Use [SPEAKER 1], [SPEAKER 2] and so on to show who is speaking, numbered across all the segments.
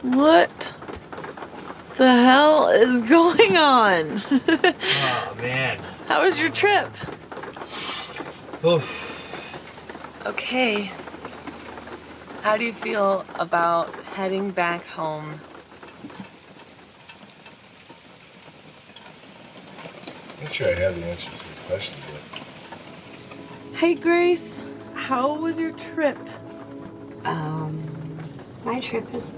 [SPEAKER 1] What the hell is going on?
[SPEAKER 2] Oh, man.
[SPEAKER 1] How was your trip?
[SPEAKER 2] Oof.
[SPEAKER 1] Okay. How do you feel about heading back home?
[SPEAKER 3] I'm not sure I have the answers to these questions yet.
[SPEAKER 1] Hey, Grace. How was your trip?
[SPEAKER 4] My trip is...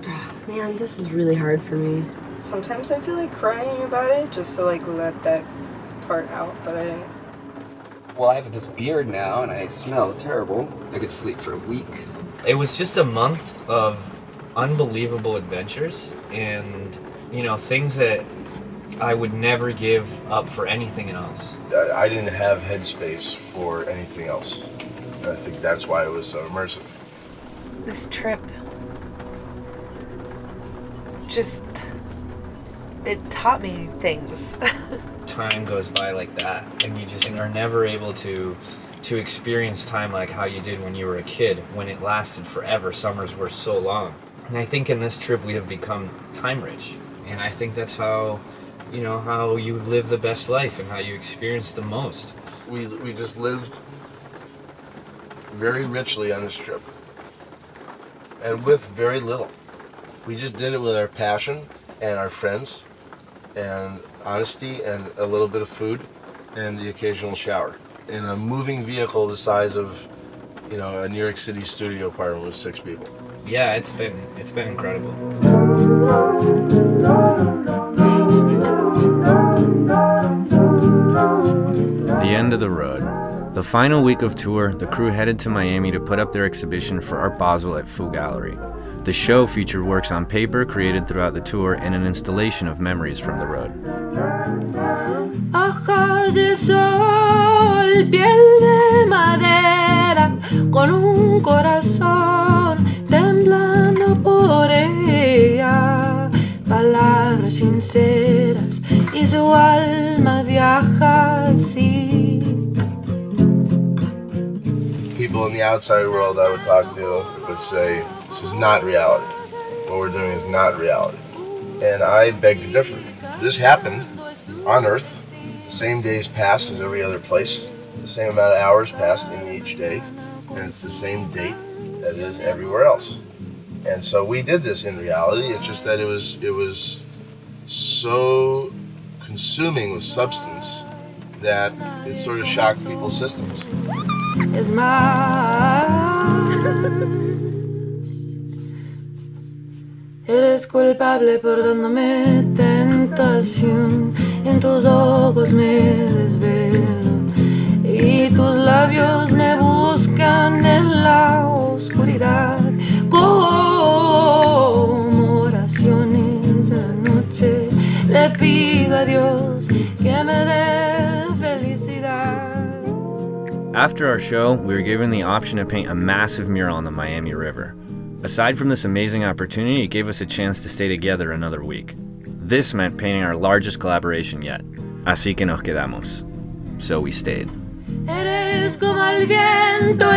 [SPEAKER 4] man, this is really hard for me.
[SPEAKER 5] Sometimes I feel like crying about it, just to like let that part out, but I...
[SPEAKER 6] Well, I have this beard now, and I smell terrible. I could sleep for a week.
[SPEAKER 2] It was just a month of unbelievable adventures and, things that I would never give up for anything else.
[SPEAKER 3] I didn't have headspace for anything else. I think that's why it was so immersive.
[SPEAKER 1] This trip it taught me things.
[SPEAKER 2] Time goes by like that, and you just are never able to experience time like how you did when you were a kid, when it lasted forever. Summers were so long. And I think in this trip we have become time rich. And I think that's how you live the best life and how you experience the most.
[SPEAKER 3] We just lived very richly on this trip. And with very little. We just did it with our passion and our friends and honesty and a little bit of food and the occasional shower. In a moving vehicle the size of, a New York City studio apartment with 6 people.
[SPEAKER 2] Yeah, it's been incredible.
[SPEAKER 7] The end of the road. The final week of tour, the crew headed to Miami to put up their exhibition for Art Basel at Foo Gallery. The show featured works on paper created throughout the tour and an installation of memories from the road.
[SPEAKER 8] Hojas de sol, piel de madera, con un corazón temblando por ella, palabras sinceras y su alma viaja así.
[SPEAKER 3] People in the outside world I would talk to would say, this is not reality. What we're doing is not reality. And I beg to differ. This happened on Earth. The same days passed as every other place. The same amount of hours passed in each day. And it's the same date that it is everywhere else. And so we did this in reality. It's just that it was so consuming with substance that it sort of shocked people's systems.
[SPEAKER 8] Es más, eres culpable por dándome tentación. En tus ojos me desvelo y tus labios me buscan en la oscuridad. Como oraciones de la noche le pido a Dios que me dé felicidad.
[SPEAKER 7] After our show, we were given the option to paint a massive mural on the Miami River. Aside from this amazing opportunity, it gave us a chance to stay together another week. This meant painting our largest collaboration yet. Así que nos quedamos. So we stayed.
[SPEAKER 8] Eres como el viento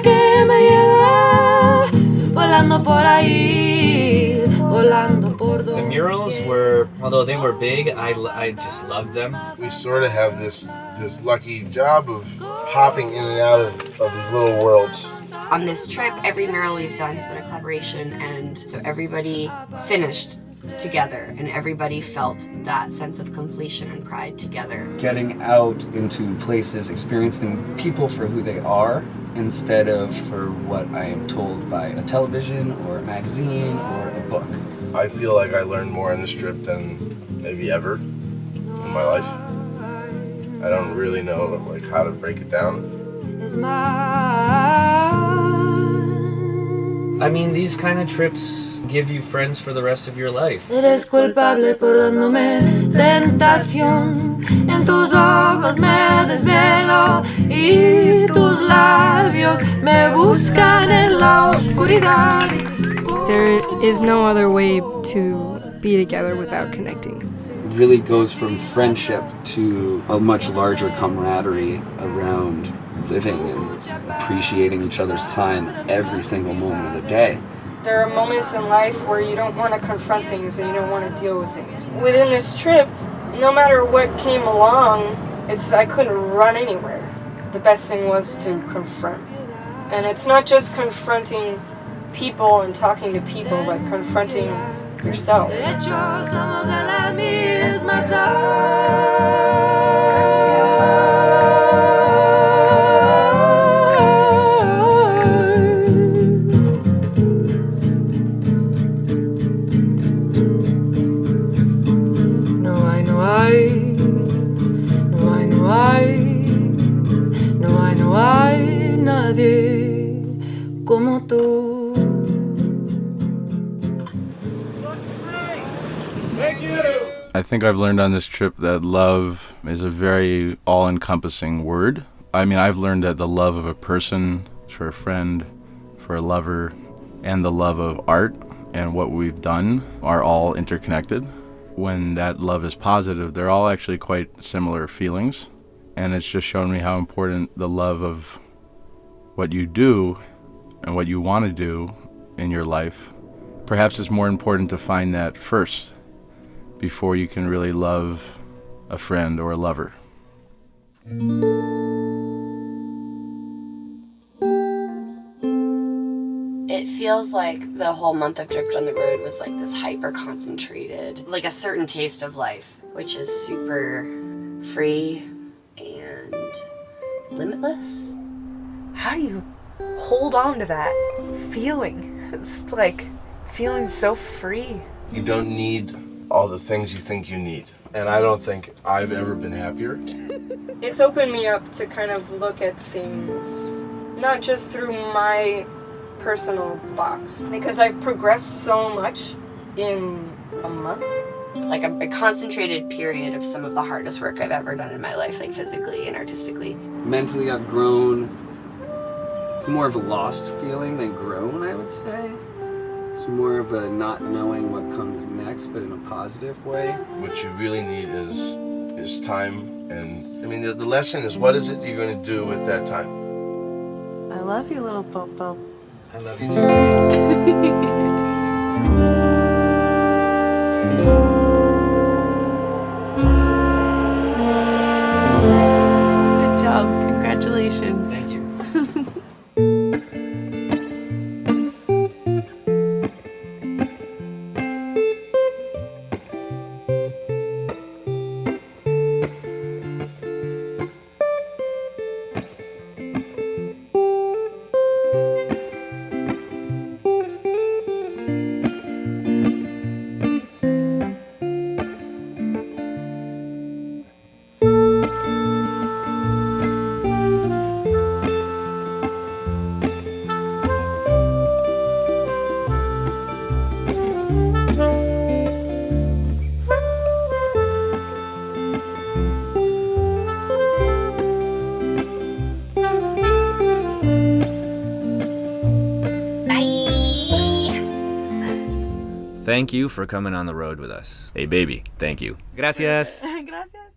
[SPEAKER 8] que me lleva, volando por ahí, volando por
[SPEAKER 2] The
[SPEAKER 8] donde
[SPEAKER 2] murals were, although they were big, I just loved them.
[SPEAKER 3] We sort of have this lucky job of hopping in and out of these little worlds.
[SPEAKER 4] On this trip, every mural we've done has been a collaboration, and so everybody finished together and everybody felt that sense of completion and pride together.
[SPEAKER 6] Getting out into places, experiencing people for who they are instead of for what I am told by a television or a magazine or a book.
[SPEAKER 3] I feel like I learned more on this trip than maybe ever in my life. I don't really know how to break it down.
[SPEAKER 2] I mean, these kind of trips give you friends for the rest of your life.
[SPEAKER 8] Eres culpable por dándome tentación. En tus ojos me desvelo y tus labios me buscan en la oscuridad.
[SPEAKER 5] There is no other way to be together without connecting.
[SPEAKER 6] It really goes from friendship to a much larger camaraderie around living and appreciating each other's time every single moment of the day.
[SPEAKER 5] There are moments in life where you don't want to confront things and you don't want to deal with things. Within this trip, no matter what came along, I couldn't run anywhere. The best thing was to confront. And it's not just confronting people and talking to people, but confronting yourself.
[SPEAKER 8] De hecho, somos de la misma sal. No hay nadie como tú.
[SPEAKER 9] I think I've learned on this trip that love is a very all-encompassing word. I mean, I've learned that the love of a person, for a friend, for a lover, and the love of art and what we've done are all interconnected. When that love is positive, they're all actually quite similar feelings. And it's just shown me how important the love of what you do and what you want to do in your life. Perhaps it's more important to find that first before you can really love a friend or a lover.
[SPEAKER 4] It feels like the whole month of Dripped on the Road was like this hyper concentrated, like a certain taste of life, which is super free and limitless.
[SPEAKER 10] How do you hold on to that feeling? It's like feeling so free.
[SPEAKER 3] You don't need all the things you think you need. And I don't think I've ever been happier.
[SPEAKER 5] It's opened me up to kind of look at things, not just through my personal box, because I've progressed so much in a month.
[SPEAKER 4] Like a concentrated period of some of the hardest work I've ever done in my life, like physically and artistically.
[SPEAKER 6] Mentally, I've grown. It's more of a lost feeling than grown, I would say. It's more of a not knowing what comes next, but in a positive way.
[SPEAKER 3] What you really need is time. And I mean, the lesson is, what is it you're going to do with that time?
[SPEAKER 1] I love you, little Popo.
[SPEAKER 2] I love you too.
[SPEAKER 1] Good job. Congratulations.
[SPEAKER 2] Thank you.
[SPEAKER 7] Thank you for coming on the road with us. Hey, baby, thank you. Gracias.
[SPEAKER 1] Gracias.